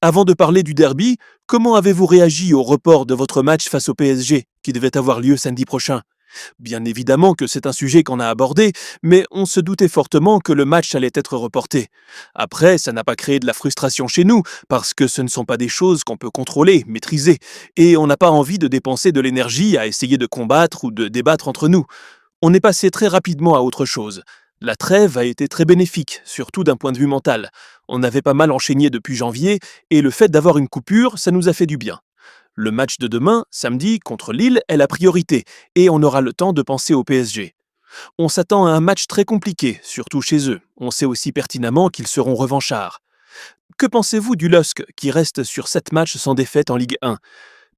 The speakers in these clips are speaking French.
Avant de parler du derby, comment avez-vous réagi au report de votre match face au PSG, qui devait avoir lieu samedi prochain? Bien évidemment que c'est un sujet qu'on a abordé, mais on se doutait fortement que le match allait être reporté. Après, ça n'a pas créé de la frustration chez nous, parce que ce ne sont pas des choses qu'on peut contrôler, maîtriser, et on n'a pas envie de dépenser de l'énergie à essayer de combattre ou de débattre entre nous. On est passé très rapidement à autre chose. La trêve a été très bénéfique, surtout d'un point de vue mental. On avait pas mal enchaîné depuis janvier, et le fait d'avoir une coupure, ça nous a fait du bien. Le match de demain, samedi, contre Lille, est la priorité, et on aura le temps de penser au PSG. On s'attend à un match très compliqué, surtout chez eux. On sait aussi pertinemment qu'ils seront revanchards. Que pensez-vous du LOSC, qui reste sur 7 matchs sans défaite en Ligue 1?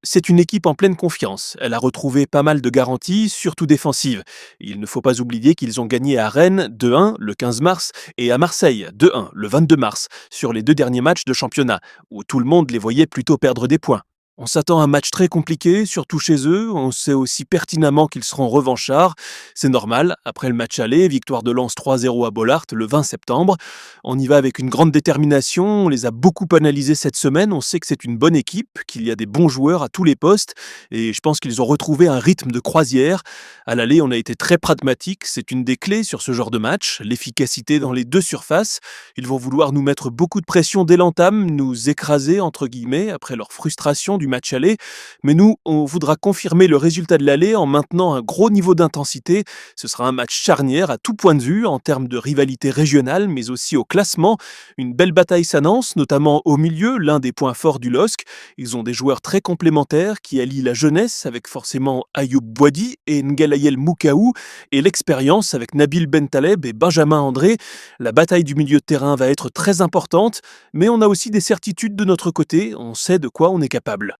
C'est une équipe en pleine confiance. Elle a retrouvé pas mal de garanties, surtout défensives. Il ne faut pas oublier qu'ils ont gagné à Rennes 2-1 le 15 mars et à Marseille 2-1 le 22 mars, sur les deux derniers matchs de championnat, où tout le monde les voyait plutôt perdre des points. On s'attend à un match très compliqué, surtout chez eux. On sait aussi pertinemment qu'ils seront revanchards. C'est normal, après le match aller, victoire de Lens 3-0 à Bollaert le 20 septembre. On y va avec une grande détermination, on les a beaucoup analysés cette semaine, on sait que c'est une bonne équipe, qu'il y a des bons joueurs à tous les postes, et je pense qu'ils ont retrouvé un rythme de croisière. À l'aller, on a été très pragmatique, c'est une des clés sur ce genre de match, l'efficacité dans les deux surfaces. Ils vont vouloir nous mettre beaucoup de pression dès l'entame, nous écraser, entre guillemets, après leur frustration du match aller, mais nous, on voudra confirmer le résultat de l'aller en maintenant un gros niveau d'intensité. Ce sera un match charnière à tout point de vue, en termes de rivalité régionale, mais aussi au classement. Une belle bataille s'annonce, notamment au milieu, l'un des points forts du LOSC. Ils ont des joueurs très complémentaires qui allient la jeunesse avec forcément Ayoub Boadi et Ngalayel Moukaou et l'expérience avec Nabil Bentaleb et Benjamin André. La bataille du milieu de terrain va être très importante, mais on a aussi des certitudes de notre côté, on sait de quoi on est capable.